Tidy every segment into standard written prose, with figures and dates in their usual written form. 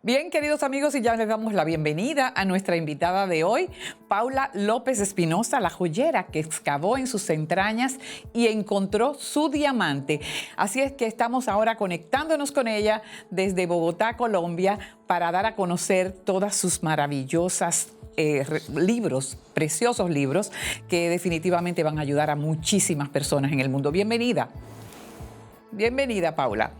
Bien, queridos amigos, y ya les damos la bienvenida a nuestra invitada de hoy, Paula López Espinosa, la joyera que excavó en sus entrañas y encontró su diamante. Así es que estamos ahora conectándonos con ella desde Bogotá, Colombia, para dar a conocer todas sus maravillosas libros, preciosos libros, que definitivamente van a ayudar a muchísimas personas en el mundo. Bienvenida. Bienvenida, Paula.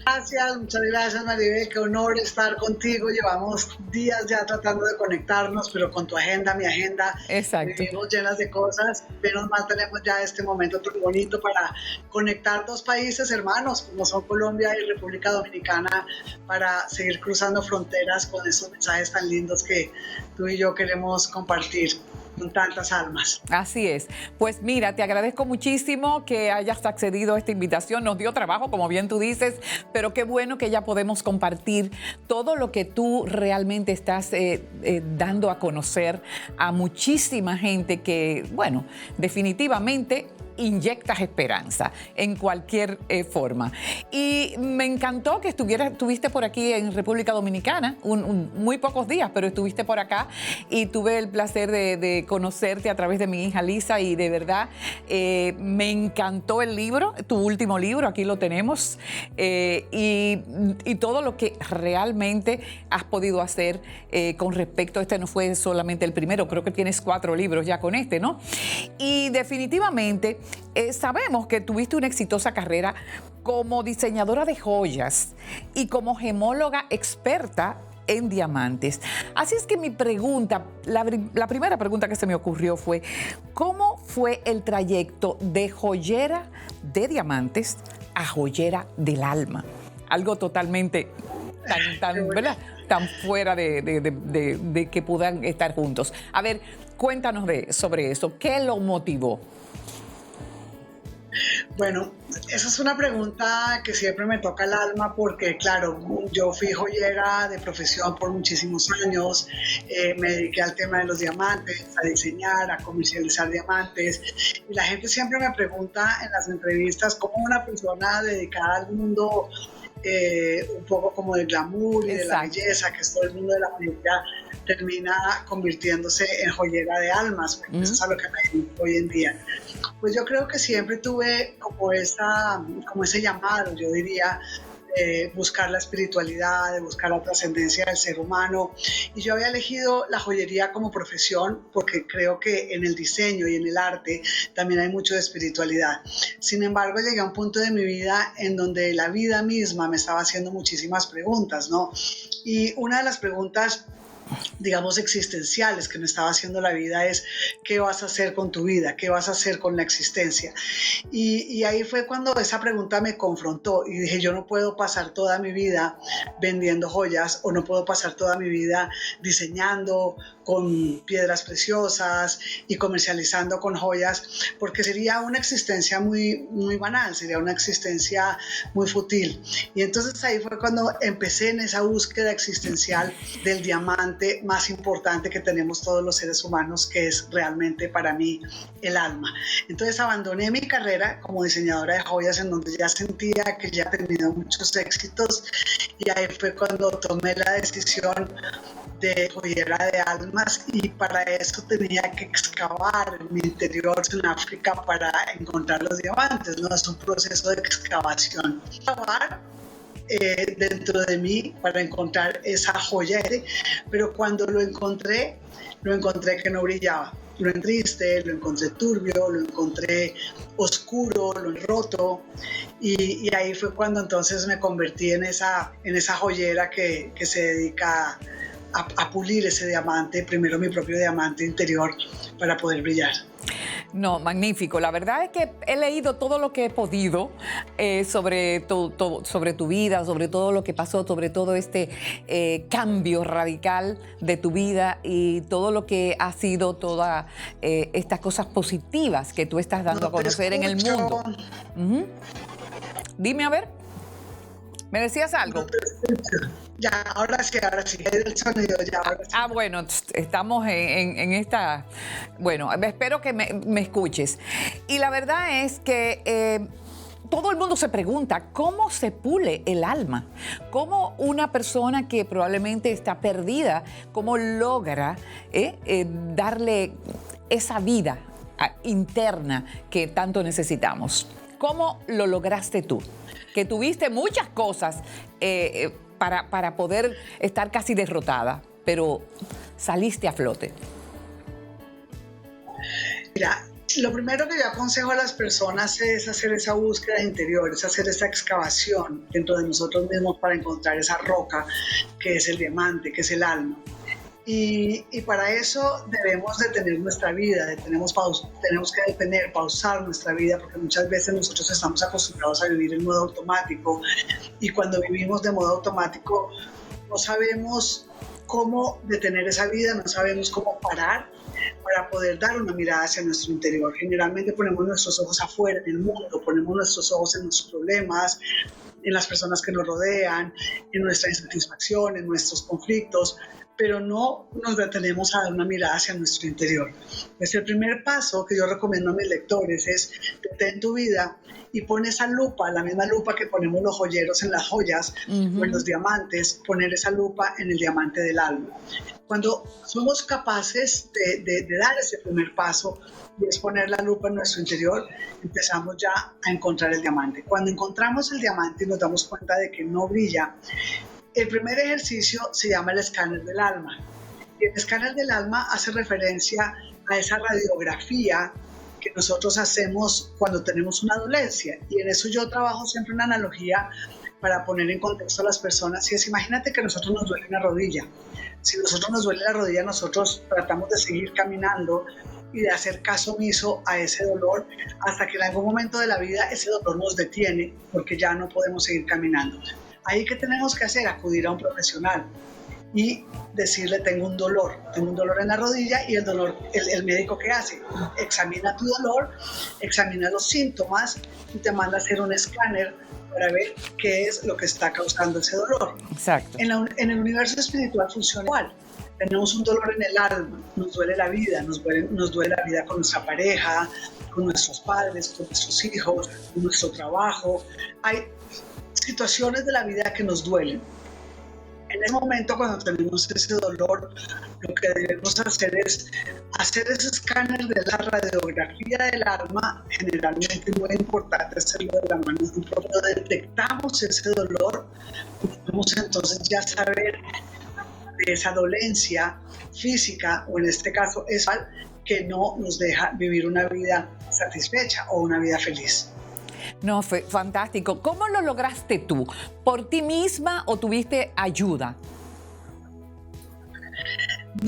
Gracias, muchas gracias, Maribel, qué honor estar contigo. Llevamos días ya tratando de conectarnos, pero con tu agenda, mi agenda, vivimos llenas de cosas. Menos mal tenemos ya este momento tan bonito para conectar dos países hermanos, como son Colombia y República Dominicana, para seguir cruzando fronteras con esos mensajes tan lindos que tú y yo queremos compartir con tantas almas. Así es. Pues mira, te agradezco muchísimo que hayas accedido a esta invitación. Nos dio trabajo, como bien tú dices, pero qué bueno que ya podemos compartir todo lo que tú realmente estás dando a conocer a muchísima gente que, bueno, definitivamente inyectas esperanza en cualquier forma. Y me encantó que estuviste por aquí en República Dominicana, muy pocos días, pero estuviste por acá y tuve el placer de conocerte a través de mi hija Lisa y de verdad me encantó el libro, tu último libro, aquí lo tenemos, y todo lo que realmente has podido hacer con respecto a este. No fue solamente el primero, creo que tienes 4 libros ya con este, ¿no? Y definitivamente sabemos que tuviste una exitosa carrera como diseñadora de joyas y como gemóloga experta en diamantes. Así es que mi pregunta, la primera pregunta que se me ocurrió fue, ¿cómo fue el trayecto de joyera de diamantes a joyera del alma? Algo totalmente ¿verdad? Tan fuera de que puedan estar juntos. A ver, cuéntanos sobre eso. ¿Qué lo motivó? Bueno, esa es una pregunta que siempre me toca el alma porque, claro, yo fui joyera de profesión por muchísimos años, me dediqué al tema de los diamantes, a diseñar, a comercializar diamantes, y la gente siempre me pregunta en las entrevistas cómo una persona dedicada al mundo un poco como del glamour y de la belleza, que es todo el mundo de la joyería, termina convirtiéndose en joyera de almas, porque eso es a lo que me dedico hoy en día. Pues yo creo que siempre tuve como ese llamado, yo diría, de buscar la espiritualidad, de buscar la trascendencia del ser humano. Y yo había elegido la joyería como profesión porque creo que en el diseño y en el arte también hay mucho de espiritualidad. Sin embargo, llegué a un punto de mi vida en donde la vida misma me estaba haciendo muchísimas preguntas, ¿no? Y una de las preguntas, digamos, existenciales que me estaba haciendo la vida es ¿qué vas a hacer con tu vida? ¿Qué vas a hacer con la existencia? Y ahí fue cuando esa pregunta me confrontó y dije, yo no puedo pasar toda mi vida vendiendo joyas o no puedo pasar toda mi vida diseñando con piedras preciosas y comercializando con joyas, porque sería una existencia muy, muy banal, sería una existencia muy fútil. Y entonces ahí fue cuando empecé en esa búsqueda existencial del diamante más importante que tenemos todos los seres humanos, que es realmente para mí el alma. Entonces abandoné mi carrera como diseñadora de joyas, en donde ya sentía que ya he tenido muchos éxitos, y ahí fue cuando tomé la decisión de joyera de almas, y para eso tenía que excavar en mi interior en África para encontrar los diamantes, ¿no? Es un proceso de excavación. Excavar dentro de mí para encontrar esa joya, pero cuando lo encontré que no brillaba. Lo encontré triste, lo encontré turbio, lo encontré oscuro, lo roto, y ahí fue cuando entonces me convertí en esa joyera que se dedica a pulir ese diamante, primero mi propio diamante interior, para poder brillar. No, magnífico. La verdad es que he leído todo lo que he podido sobre tu vida, sobre todo lo que pasó, sobre todo este cambio radical de tu vida y todo lo que ha sido todas estas cosas positivas que tú estás dando a conocer en el mundo. Dime, a ver. ¿Me decías algo? No te escucho. Ya, ahora sí, el sonido ya. Ahora sí. Bueno, estamos en esta... Bueno, espero que me escuches. Y la verdad es que todo el mundo se pregunta, ¿cómo se pule el alma? ¿Cómo una persona que probablemente está perdida, cómo logra darle esa vida interna que tanto necesitamos? ¿Cómo lo lograste tú? Que tuviste muchas cosas para poder estar casi derrotada, pero saliste a flote. Mira, lo primero que yo aconsejo a las personas es hacer esa búsqueda interior, es hacer esa excavación dentro de nosotros mismos para encontrar esa roca que es el diamante, que es el alma. Y para eso debemos detener nuestra vida, tenemos que pausar nuestra vida, porque muchas veces nosotros estamos acostumbrados a vivir en modo automático, y cuando vivimos de modo automático no sabemos cómo detener esa vida, no sabemos cómo parar para poder dar una mirada hacia nuestro interior. Generalmente ponemos nuestros ojos afuera, en el mundo, ponemos nuestros ojos en nuestros problemas, en las personas que nos rodean, en nuestra insatisfacción, en nuestros conflictos, pero no nos detenemos a dar una mirada hacia nuestro interior. Es el primer paso que yo recomiendo a mis lectores, es detén tu vida y pon esa lupa, la misma lupa que ponemos los joyeros en las joyas o en los diamantes, poner esa lupa en el diamante del alma. Cuando somos capaces de dar ese primer paso, y es poner la lupa en nuestro interior, empezamos ya a encontrar el diamante. Cuando encontramos el diamante y nos damos cuenta de que no brilla, el primer ejercicio se llama el escáner del alma. Y el escáner del alma hace referencia a esa radiografía que nosotros hacemos cuando tenemos una dolencia. Y en eso yo trabajo siempre una analogía para poner en contexto a las personas. Y es, imagínate que a nosotros nos duele una rodilla. Si a nosotros nos duele la rodilla, nosotros tratamos de seguir caminando y de hacer caso omiso a ese dolor hasta que en algún momento de la vida ese dolor nos detiene porque ya no podemos seguir caminando. Ahí, ¿qué tenemos que hacer? Acudir a un profesional y decirle, tengo un dolor en la rodilla, y el dolor, el médico, ¿qué hace? Examina tu dolor, examina los síntomas y te manda a hacer un escáner para ver qué es lo que está causando ese dolor. Exacto. En el universo espiritual funciona igual. Tenemos un dolor en el alma, nos duele la vida, nos duele la vida con nuestra pareja, con nuestros padres, con nuestros hijos, con nuestro trabajo. Hay situaciones de la vida que nos duelen. En ese momento, cuando tenemos ese dolor, lo que debemos hacer es hacer ese escáner de la radiografía del alma. Generalmente es muy importante hacerlo de la mano de un profesional. Detectamos ese dolor, podemos entonces ya saber de esa dolencia física, o en este caso es que no nos deja vivir una vida satisfecha o una vida feliz. No, fue fantástico. ¿Cómo lo lograste tú? ¿Por ti misma o tuviste ayuda?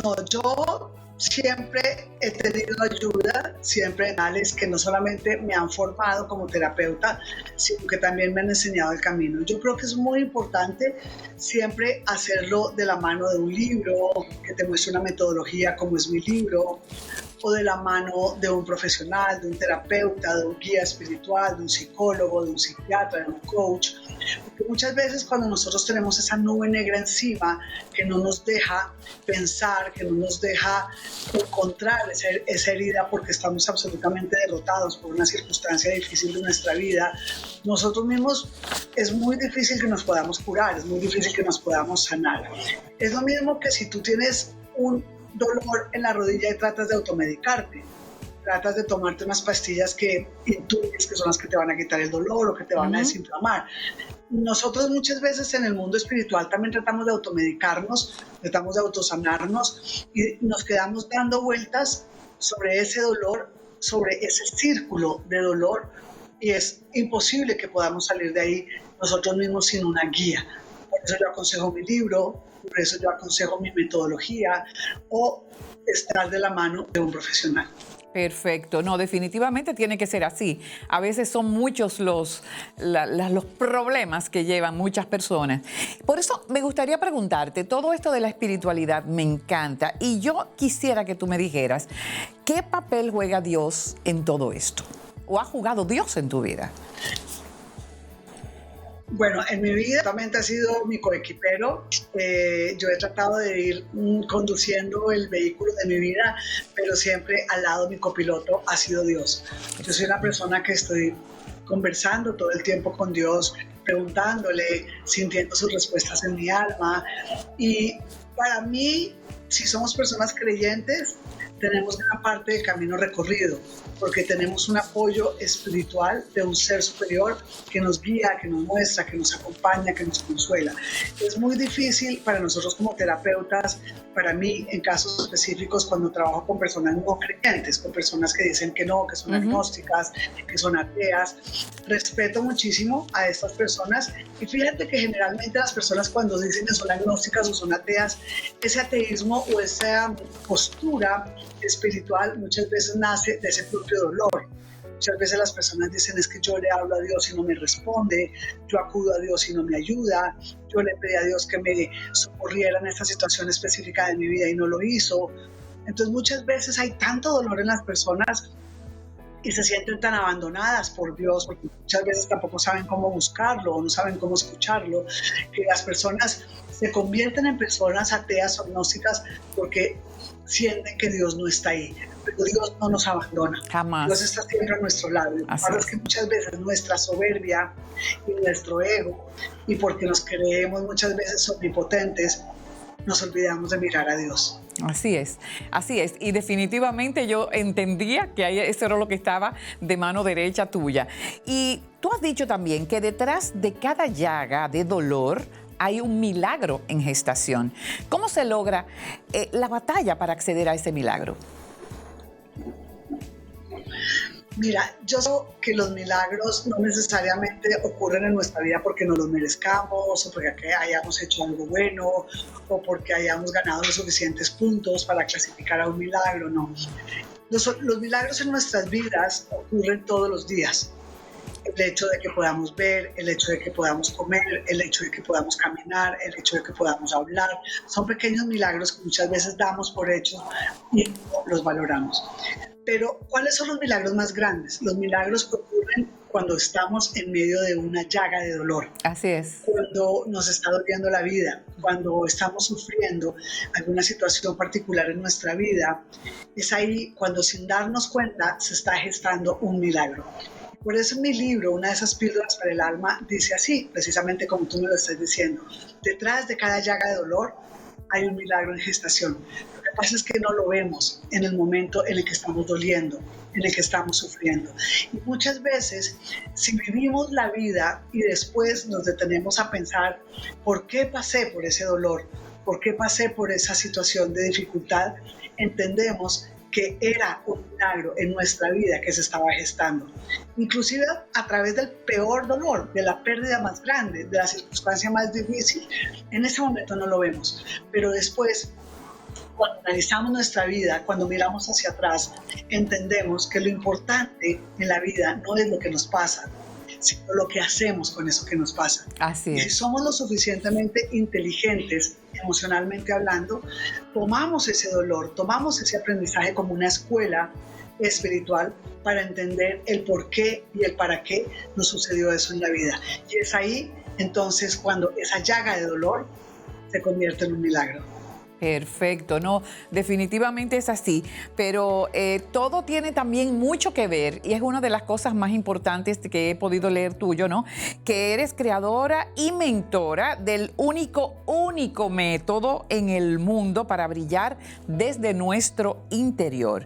No, yo siempre he tenido ayuda, siempre anales que no solamente me han formado como terapeuta, sino que también me han enseñado el camino. Yo creo que es muy importante siempre hacerlo de la mano de un libro que te muestre una metodología como es mi libro, o de la mano de un profesional, de un terapeuta, de un guía espiritual, de un psicólogo, de un psiquiatra, de un coach. Porque muchas veces cuando nosotros tenemos esa nube negra encima que no nos deja pensar, que no nos deja encontrar esa herida porque estamos absolutamente derrotados por una circunstancia difícil de nuestra vida, nosotros mismos es muy difícil que nos podamos curar, es muy difícil que nos podamos sanar. Es lo mismo que si tú tienes un dolor en la rodilla y tratas de automedicarte, tratas de tomarte unas pastillas que intuyes que son las que te van a quitar el dolor o que te van a desinflamar. Nosotros muchas veces en el mundo espiritual también tratamos de automedicarnos, tratamos de autosanarnos y nos quedamos dando vueltas sobre ese dolor, sobre ese círculo de dolor, y es imposible que podamos salir de ahí nosotros mismos sin una guía. Por eso yo aconsejo mi libro, por eso yo aconsejo mi metodología, o estar de la mano de un profesional. Perfecto. No, definitivamente tiene que ser así. A veces son muchos los problemas que llevan muchas personas. Por eso me gustaría preguntarte, todo esto de la espiritualidad me encanta, y yo quisiera que tú me dijeras, ¿qué papel juega Dios en todo esto? ¿O ha jugado Dios en tu vida? Bueno, en mi vida realmente ha sido mi coequipero. Yo he tratado de ir conduciendo el vehículo de mi vida, pero siempre al lado de mi copiloto ha sido Dios. Yo soy una persona que estoy conversando todo el tiempo con Dios, preguntándole, sintiendo sus respuestas en mi alma. Y para mí, si somos personas creyentes, tenemos gran parte del camino recorrido, porque tenemos un apoyo espiritual de un ser superior que nos guía, que nos muestra, que nos acompaña, que nos consuela. Es muy difícil para nosotros como terapeutas, para mí en casos específicos, cuando trabajo con personas no creyentes, con personas que dicen que no, que son agnósticas, que son ateas. Respeto muchísimo a estas personas y fíjate que generalmente las personas cuando dicen que son agnósticas o son ateas, ese ateísmo o esa postura espiritual muchas veces nace de ese propio dolor. Muchas veces las personas dicen es que yo le hablo a Dios y no me responde, yo acudo a Dios y no me ayuda, yo le pedí a Dios que me socorriera en esta situación específica de mi vida y no lo hizo. Entonces muchas veces hay tanto dolor en las personas y se sienten tan abandonadas por Dios, porque muchas veces tampoco saben cómo buscarlo o no saben cómo escucharlo, que las personas se convierten en personas ateas o agnósticas porque sienten que Dios no está ahí, pero Dios no nos abandona. Jamás. Dios está siempre a nuestro lado. Lo que pasa es que muchas veces nuestra soberbia y nuestro ego, y porque nos creemos muchas veces omnipotentes, nos olvidamos de mirar a Dios. Así es, así es. Y definitivamente yo entendía que eso era lo que estaba de mano derecha tuya. Y tú has dicho también que detrás de cada llaga de dolor hay un milagro en gestación. ¿Cómo se logra la batalla para acceder a ese milagro? Mira, yo sé que los milagros no necesariamente ocurren en nuestra vida porque nos los merezcamos o porque hayamos hecho algo bueno o porque hayamos ganado los suficientes puntos para clasificar a un milagro, no. Los milagros en nuestras vidas ocurren todos los días. El hecho de que podamos ver, el hecho de que podamos comer, el hecho de que podamos caminar, el hecho de que podamos hablar, son pequeños milagros que muchas veces damos por hechos y no los valoramos. Pero, ¿cuáles son los milagros más grandes? Los milagros que ocurren cuando estamos en medio de una llaga de dolor. Así es. Cuando nos está doliendo la vida, cuando estamos sufriendo alguna situación particular en nuestra vida, es ahí cuando sin darnos cuenta se está gestando un milagro. Por eso en mi libro, una de esas píldoras para el alma, dice así, precisamente como tú me lo estás diciendo: detrás de cada llaga de dolor hay un milagro en gestación. Lo que pasa es que no lo vemos en el momento en el que estamos doliendo, en el que estamos sufriendo. Y muchas veces, si vivimos la vida y después nos detenemos a pensar por qué pasé por ese dolor, por qué pasé por esa situación de dificultad, entendemos que era un milagro en nuestra vida que se estaba gestando. Inclusive a través del peor dolor, de la pérdida más grande, de la circunstancia más difícil, en ese momento no lo vemos. Pero después, cuando analizamos nuestra vida, cuando miramos hacia atrás, entendemos que lo importante en la vida no es lo que nos pasa, sino lo que hacemos con eso que nos pasa. Así es. Y si somos lo suficientemente inteligentes, emocionalmente hablando, tomamos ese dolor, tomamos ese aprendizaje como una escuela espiritual para entender el por qué y el para qué nos sucedió eso en la vida. Y es ahí, entonces, cuando esa llaga de dolor se convierte en un milagro. Perfecto, no, definitivamente es así, pero todo tiene también mucho que ver y es una de las cosas más importantes que he podido leer tuyo, ¿no? Que eres creadora y mentora del único método en el mundo para brillar desde nuestro interior.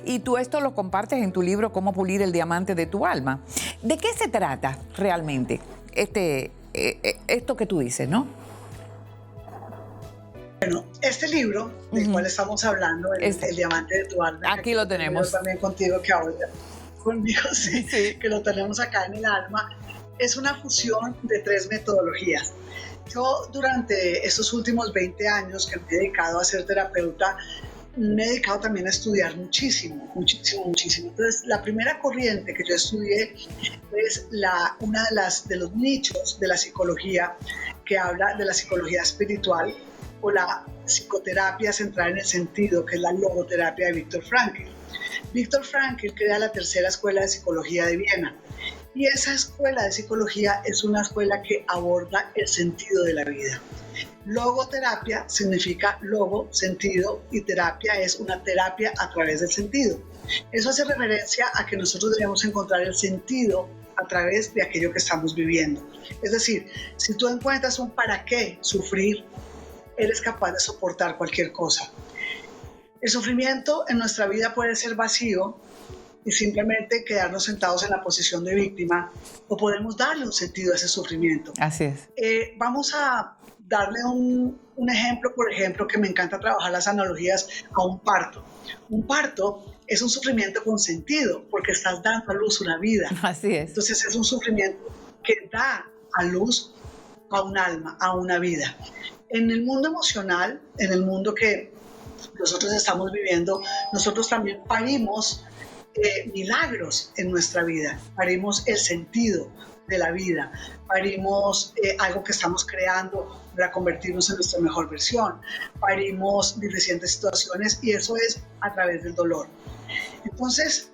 Y tú esto lo compartes en tu libro Cómo pulir el diamante de tu alma. ¿De qué se trata realmente esto que tú dices, no? Bueno, este libro del cual estamos hablando, el diamante de tu alma. Aquí lo tenemos. También contigo, que ahora conmigo, sí, que lo tenemos acá en el alma. Es una fusión de 3 metodologías. Yo durante estos últimos 20 años que me he dedicado a ser terapeuta, me he dedicado también a estudiar muchísimo. Entonces, la primera corriente que yo estudié es una de los nichos de la psicología que habla de la psicología espiritual, o la psicoterapia centrada en el sentido, que es la logoterapia de Viktor Frankl. Viktor Frankl crea la tercera escuela de psicología de Viena, y esa escuela de psicología es una escuela que aborda el sentido de la vida. Logoterapia significa logo, sentido, y terapia es una terapia a través del sentido. Eso hace referencia a que nosotros debemos encontrar el sentido a través de aquello que estamos viviendo. Es decir, si tú encuentras un para qué sufrir, eres capaz de soportar cualquier cosa. El sufrimiento en nuestra vida puede ser vacío y simplemente quedarnos sentados en la posición de víctima, o podemos darle un sentido a ese sufrimiento. Así es. Vamos a darle un ejemplo, por ejemplo, que me encanta trabajar las analogías a un parto. Un parto es un sufrimiento con sentido porque estás dando a luz una vida. Así es. Entonces es un sufrimiento que da a luz a un alma, a una vida. En el mundo emocional, en el mundo que nosotros estamos viviendo, nosotros también parimos milagros en nuestra vida, parimos el sentido de la vida, parimos algo que estamos creando para convertirnos en nuestra mejor versión, parimos diferentes situaciones y eso es a través del dolor. Entonces,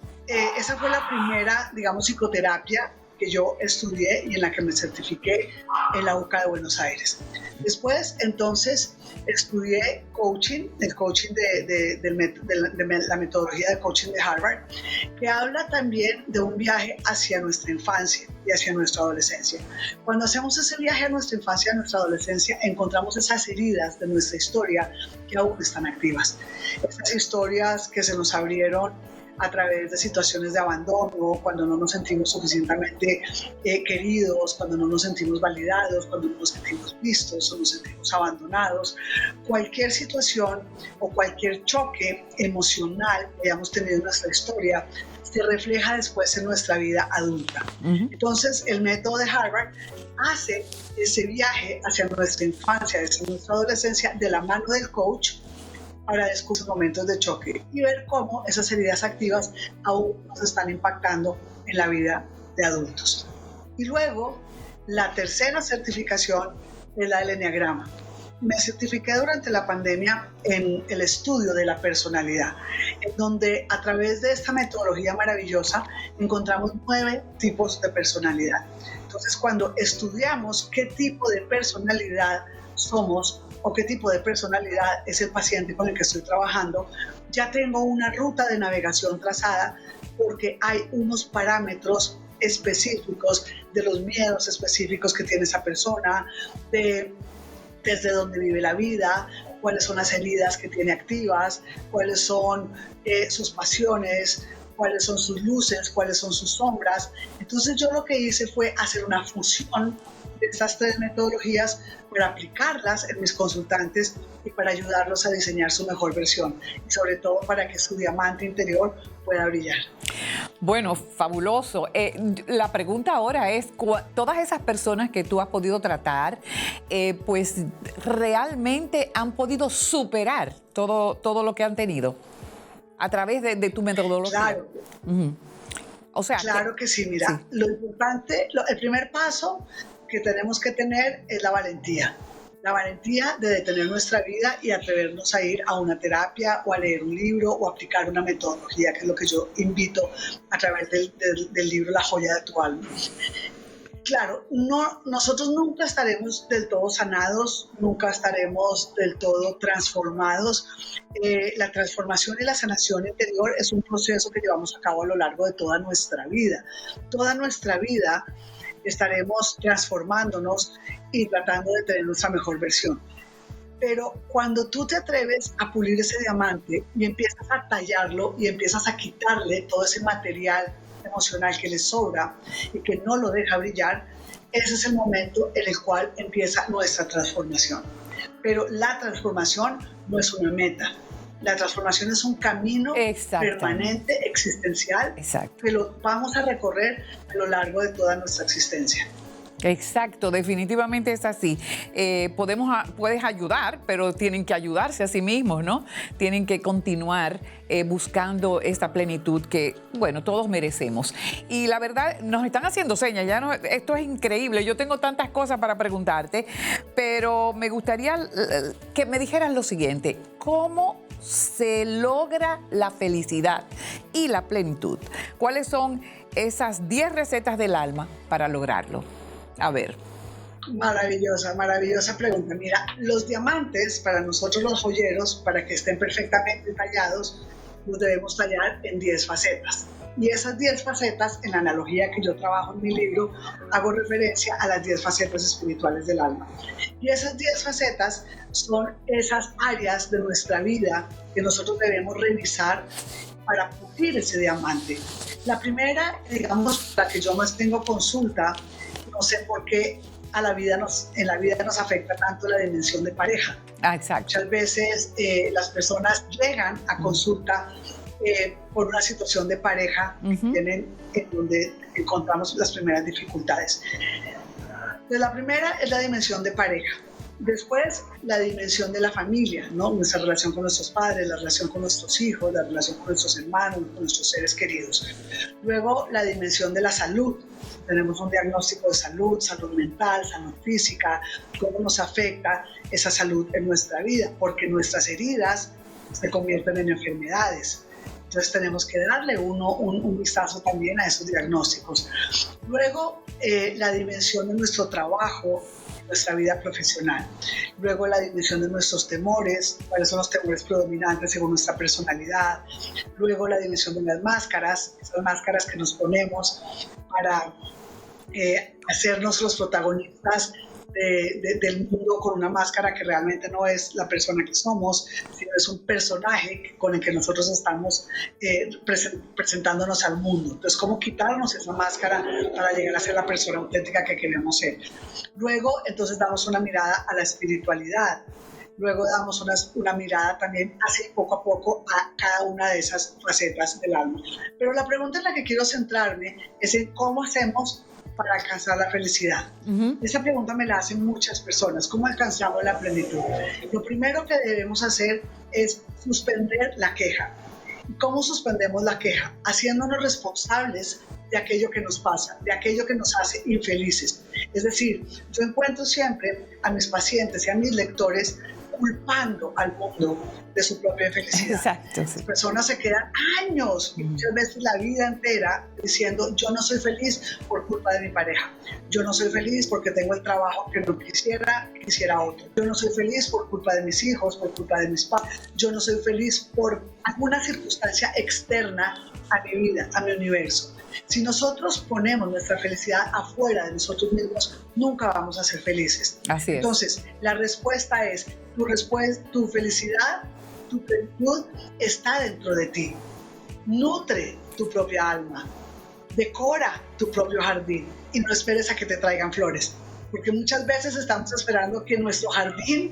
esa fue la primera, digamos, psicoterapia que yo estudié y en la que me certifiqué en la UCA de Buenos Aires. Después, entonces, estudié coaching, el coaching de la metodología de coaching de Harvard, que habla también de un viaje hacia nuestra infancia y hacia nuestra adolescencia. Cuando hacemos ese viaje a nuestra infancia y a nuestra adolescencia, encontramos esas heridas de nuestra historia que aún están activas. Esas historias que se nos abrieron a través de situaciones de abandono, cuando no nos sentimos suficientemente queridos, cuando no nos sentimos validados, cuando no nos sentimos vistos o nos sentimos abandonados. Cualquier situación o cualquier choque emocional que hayamos tenido en nuestra historia se refleja después en nuestra vida adulta. Entonces, el método de Harvard hace ese viaje hacia nuestra infancia, hacia nuestra adolescencia, de la mano del coach, para descubrir momentos de choque y ver cómo esas heridas activas aún nos están impactando en la vida de adultos. Y luego, la tercera certificación es la del Enneagrama. Me certifiqué durante la pandemia en el estudio de la personalidad, en donde a través de esta metodología maravillosa encontramos 9 tipos de personalidad. Entonces, cuando estudiamos qué tipo de personalidad somos, o qué tipo de personalidad es el paciente con el que estoy trabajando, ya tengo una ruta de navegación trazada porque hay unos parámetros específicos de los miedos específicos que tiene esa persona, desde dónde vive la vida, cuáles son las heridas que tiene activas, cuáles son sus pasiones, cuáles son sus luces, cuáles son sus sombras. Entonces yo lo que hice fue hacer una fusión de estas 3 metodologías para aplicarlas en mis consultantes y para ayudarlos a diseñar su mejor versión y sobre todo para que su diamante interior pueda brillar. Bueno, fabuloso. La pregunta ahora es, todas esas personas que tú has podido tratar, pues realmente han podido superar todo lo que han tenido a través de tu metodología. Claro. O sea, claro que sí, mira, sí. Lo importante, el primer paso que tenemos que tener es la valentía de detener nuestra vida y atrevernos a ir a una terapia o a leer un libro o aplicar una metodología, que es lo que yo invito a través del libro La joya de tu alma. Claro, nosotros nunca estaremos del todo sanados, nunca estaremos del todo transformados. La transformación y la sanación interior es un proceso que llevamos a cabo a lo largo de toda nuestra vida. Toda nuestra vida estaremos transformándonos y tratando de tener nuestra mejor versión. Pero cuando tú te atreves a pulir ese diamante y empiezas a tallarlo y empiezas a quitarle todo ese material emocional que le sobra y que no lo deja brillar, ese es el momento en el cual empieza nuestra transformación. Pero la transformación no es una meta. La transformación es un camino permanente, existencial, que lo vamos a recorrer a lo largo de toda nuestra existencia. Exacto, definitivamente es así. Puedes ayudar, pero tienen que ayudarse a sí mismos, ¿no? Tienen que continuar buscando esta plenitud que, bueno, todos merecemos. Y la verdad, nos están haciendo señas, esto es increíble. Yo tengo tantas cosas para preguntarte, pero me gustaría que me dijeras lo siguiente: ¿cómo se logra la felicidad y la plenitud? ¿Cuáles son esas 10 recetas del alma para lograrlo? A ver. Maravillosa pregunta. Mira, los diamantes, para nosotros los joyeros, para que estén perfectamente tallados, los debemos tallar en 10 facetas. Y esas 10 facetas, en la analogía que yo trabajo en mi libro, hago referencia a las 10 facetas espirituales del alma. Y esas 10 facetas son esas áreas de nuestra vida que nosotros debemos revisar para pulir ese diamante. La primera, digamos, la que yo más tengo consulta, no sé por qué en la vida nos afecta tanto la dimensión de pareja. Exacto. Muchas veces las personas llegan a consulta por una situación de pareja en donde encontramos las primeras dificultades. Entonces, la primera es la dimensión de pareja. Después, la dimensión de la familia, ¿no? Nuestra relación con nuestros padres, la relación con nuestros hijos, la relación con nuestros hermanos, con nuestros seres queridos. Luego, la dimensión de la salud. Tenemos un diagnóstico de salud, salud mental, salud física, cómo nos afecta esa salud en nuestra vida, porque nuestras heridas se convierten en enfermedades. Entonces tenemos que darle un vistazo también a esos diagnósticos. Luego, la dimensión de nuestro trabajo, nuestra vida profesional. Luego, la dimensión de nuestros temores, cuáles son los temores predominantes según nuestra personalidad. Luego, la dimensión de las máscaras, esas máscaras que nos ponemos para hacernos los protagonistas del mundo con una máscara que realmente no es la persona que somos, sino es un personaje con el que nosotros estamos presentándonos al mundo. Entonces, ¿cómo quitarnos esa máscara para llegar a ser la persona auténtica que queremos ser? Luego, entonces, damos una mirada a la espiritualidad. Luego damos una mirada también así poco a poco a cada una de esas facetas del alma. Pero la pregunta en la que quiero centrarme es en cómo hacemos para alcanzar la felicidad. Esa pregunta me la hacen muchas personas. ¿Cómo alcanzamos la plenitud? Lo primero que debemos hacer es suspender la queja. ¿Cómo suspendemos la queja? Haciéndonos responsables de aquello que nos pasa, de aquello que nos hace infelices. Es decir, yo encuentro siempre a mis pacientes y a mis lectores culpando al mundo de su propia infelicidad. Exacto, sí. Las personas se quedan años, y muchas veces la vida entera, diciendo yo no soy feliz por culpa de mi pareja, yo no soy feliz porque tengo el trabajo que no quisiera otro, yo no soy feliz por culpa de mis hijos, por culpa de mis padres, yo no soy feliz por alguna circunstancia externa a mi vida, a mi universo. Si nosotros ponemos nuestra felicidad afuera de nosotros mismos, nunca vamos a ser felices. Así es. Entonces, la respuesta es, tu felicidad, tu plenitud está dentro de ti. Nutre tu propia alma, decora tu propio jardín y no esperes a que te traigan flores. Porque muchas veces estamos esperando que nuestro jardín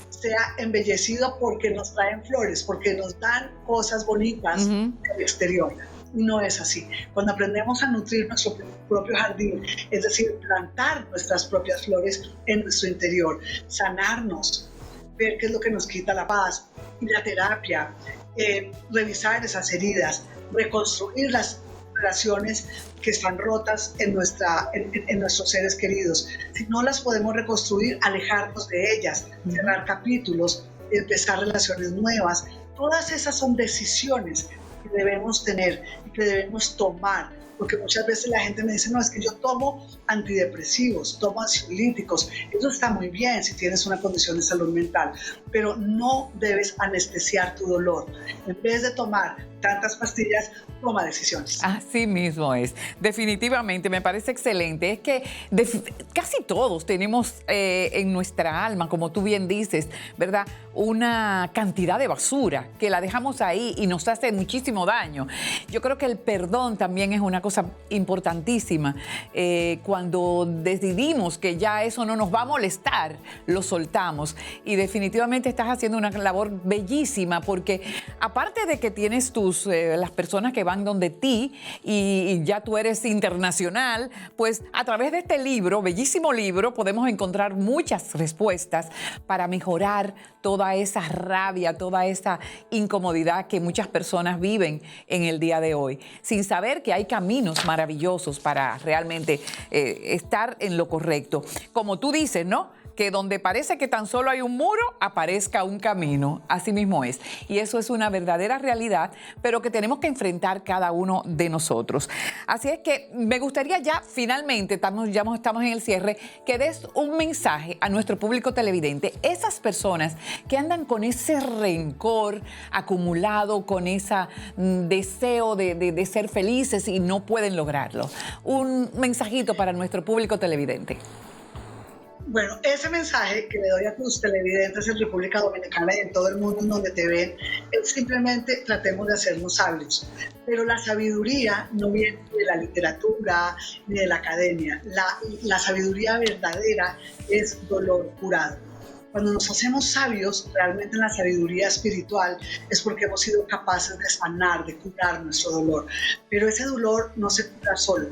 sea embellecido porque nos traen flores, porque nos dan cosas bonitas del exterior. No es así. Cuando aprendemos a nutrir nuestro propio jardín, es decir, plantar nuestras propias flores en nuestro interior, sanarnos, ver qué es lo que nos quita la paz, y la terapia, revisar esas heridas, reconstruir las relaciones que están rotas en nuestros seres queridos. Si no las podemos reconstruir, alejarnos de ellas, cerrar capítulos, empezar relaciones nuevas. Todas esas son decisiones que debemos tener y que debemos tomar, porque muchas veces la gente me dice, no, es que yo tomo antidepresivos, tomo ansiolíticos. Eso está muy bien si tienes una condición de salud mental, pero no debes anestesiar tu dolor. En vez de tomar tantas pastillas, toma decisiones. Así mismo es. Definitivamente, me parece excelente. Es que casi todos tenemos en nuestra alma, como tú bien dices, ¿verdad?, una cantidad de basura que la dejamos ahí y nos hace muchísimo daño. Yo creo que el perdón también es una cosa importantísima. Cuando decidimos que ya eso no nos va a molestar, lo soltamos. Y definitivamente estás haciendo una labor bellísima, porque aparte de que tienes las personas que van donde ti y ya tú eres internacional, pues a través de este libro, bellísimo libro, podemos encontrar muchas respuestas para mejorar toda esa rabia, toda esa incomodidad que muchas personas viven en el día de hoy, sin saber que hay caminos maravillosos para realmente estar en lo correcto. Como tú dices, ¿no? que donde parece que tan solo hay un muro, aparezca un camino. Así mismo es. Y eso es una verdadera realidad, pero que tenemos que enfrentar cada uno de nosotros. Así es que me gustaría ya finalmente, estamos en el cierre, que des un mensaje a nuestro público televidente, esas personas que andan con ese rencor acumulado, con ese deseo de ser felices y no pueden lograrlo. Un mensajito para nuestro público televidente. Bueno, ese mensaje que le doy a tus televidentes en República Dominicana y en todo el mundo en donde te ven es simplemente tratemos de hacernos sabios. Pero la sabiduría no viene de la literatura ni de la academia. La sabiduría verdadera es dolor curado. Cuando nos hacemos sabios, realmente en la sabiduría espiritual, es porque hemos sido capaces de sanar, de curar nuestro dolor. Pero ese dolor no se cura solo.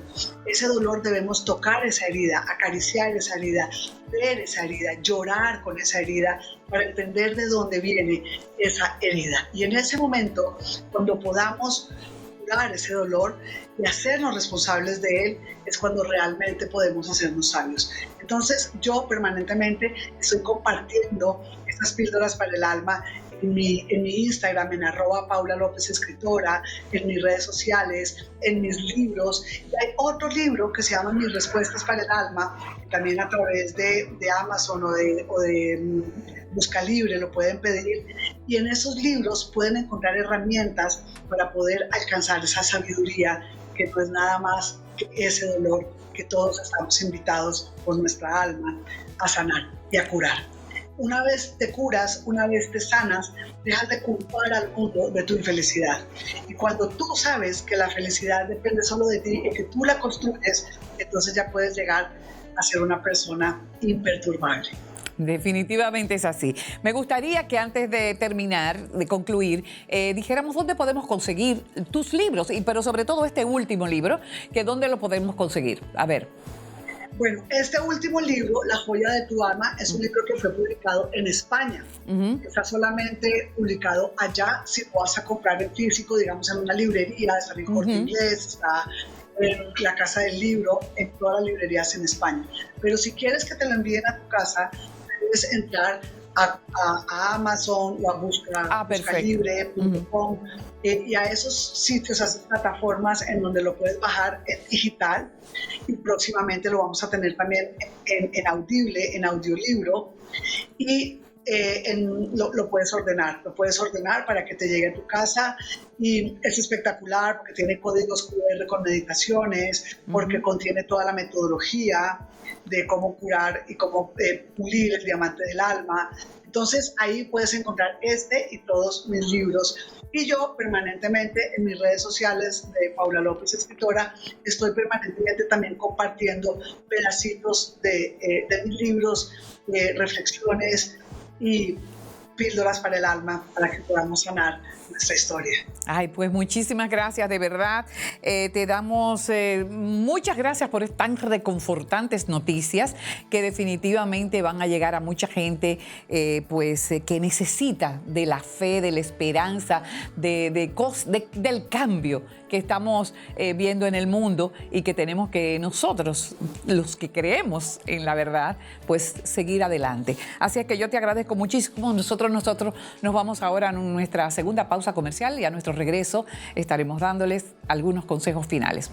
Ese dolor debemos tocar esa herida, acariciar esa herida, ver esa herida, llorar con esa herida para entender de dónde viene esa herida. Y en ese momento, cuando podamos curar ese dolor y hacernos responsables de él, es cuando realmente podemos hacernos sabios. Entonces yo permanentemente estoy compartiendo estas píldoras para el alma en mi Instagram, en @PaulaLópezEscritora, en mis redes sociales, en mis libros. Y hay otro libro que se llama Mis Respuestas para el Alma, que también a través de Amazon o de Busca Libre lo pueden pedir. Y en esos libros pueden encontrar herramientas para poder alcanzar esa sabiduría, que no es nada más que ese dolor que todos estamos invitados por nuestra alma a sanar y a curar. Una vez te curas, una vez te sanas, dejas de culpar al mundo de tu infelicidad. Y cuando tú sabes que la felicidad depende solo de ti y que tú la construyes, entonces ya puedes llegar a ser una persona imperturbable. Definitivamente es así. Me gustaría que antes de terminar, de concluir, dijéramos dónde podemos conseguir tus libros, pero sobre todo este último libro, que dónde lo podemos conseguir. A ver. Bueno, este último libro, La Joya de tu Alma, es un libro que fue publicado en España. Está solamente publicado allá. Si lo vas a comprar en físico, digamos en una librería, está en Corte Inglés, está en la Casa del Libro, en todas las librerías en España. Pero si quieres que te lo envíen a tu casa, debes entrar a Amazon o a buscalibre.com y a esos sitios, a esas plataformas en donde lo puedes bajar en digital, y próximamente lo vamos a tener también en audible, en audiolibro, y lo puedes ordenar para que te llegue a tu casa. Y es espectacular porque tiene códigos QR con meditaciones, porque contiene toda la metodología de cómo curar y cómo pulir el diamante del alma. Entonces ahí puedes encontrar este y todos mis libros. Y yo permanentemente en mis redes sociales de Paula López Escritora estoy permanentemente también compartiendo pedacitos de mis libros, reflexiones y píldoras para el alma, para que podamos sanar nuestra historia. Ay, pues muchísimas gracias, de verdad. Te damos muchas gracias por tan reconfortantes noticias que definitivamente van a llegar a mucha gente que necesita de la fe, de la esperanza, del cambio que estamos viendo en el mundo y que tenemos que nosotros, los que creemos en la verdad, pues seguir adelante. Así es que yo te agradezco muchísimo. Nosotros nos vamos ahora a nuestra segunda pausa comercial y a nuestro regreso estaremos dándoles algunos consejos finales.